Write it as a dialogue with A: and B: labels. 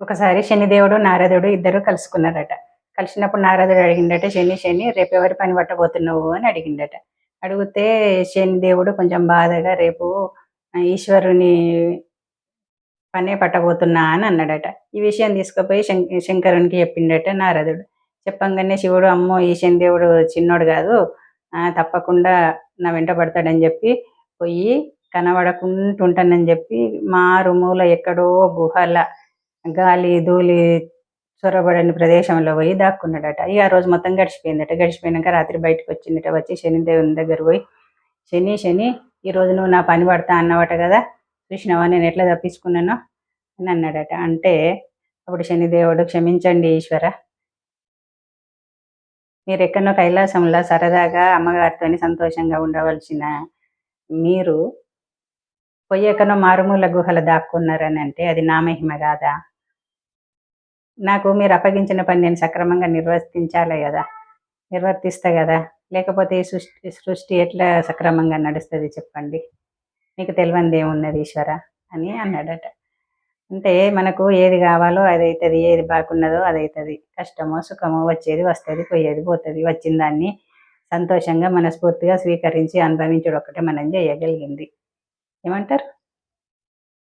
A: ఒకసారి శనిదేవుడు నారదుడు ఇద్దరు కలుసుకున్నారట. కలిసినప్పుడు నారదుడు అడిగిండట, శని శని రేపు ఎవరి పని పట్టబోతున్నావు అని అడిగిండట. అడిగితే శనిదేవుడు కొంచెం బాధగా రేపు ఈశ్వరుని పనే పట్టబోతున్నా అని అన్నాడట. ఈ విషయం తీసుకుపోయి శంకరునికి చెప్పిండట నారదుడు. చెప్పంగానే శివుడు, అమ్మో ఈ శనిదేవుడు చిన్నోడు కాదు, తప్పకుండా నా వెంట పడతాడని చెప్పి పోయి కనబడకుంటుంటానని చెప్పి మారుమూల ఎక్కడో గుహల గాలి ధూళి చొరబడని ప్రదేశంలో పోయి దాక్కున్నాడట. ఇక ఆ రోజు మొత్తం గడిచిపోయిందట. గడిచిపోయినాక రాత్రి బయటకు వచ్చిందట. వచ్చి శనిదేవుని దగ్గర పోయి, శని శని ఈరోజు నువ్వు నా పని పడతా అన్నవాట కదా, చూసినావా నేను ఎట్లా తప్పించుకున్నానో అని అన్నాడట. అంటే అప్పుడు శనిదేవుడు, క్షమించండి ఈశ్వర, మీరు ఎక్కడో కైలాసంలో సరదాగా అమ్మగారితో సంతోషంగా ఉండవలసిన మీరు పోయి ఎక్కడో మారుమూల గుహల దాక్కున్నారని అంటే అది నా మహిమ కాదా? నాకు మీరు అప్పగించిన పని నేను సక్రమంగా నిర్వర్తించాలి కదా, నిర్వర్తిస్తా కదా, లేకపోతే ఈ సృష్టి ఎట్లా సక్రమంగా నడుస్తుంది చెప్పండి, నీకు తెలియంది ఏమున్నది ఈశ్వర అని అన్నాడట. అంటే మనకు ఏది కావాలో అది అవుతుంది, ఏది బాగున్నదో అది అవుతుంది, కష్టమో సుఖమో వచ్చేది వస్తుంది, పోయేది పోతుంది. వచ్చిన దాన్ని సంతోషంగా మనస్ఫూర్తిగా స్వీకరించి అనుభవించడం ఒకటే మనం చేయగలిగింది. ఏమంటారు?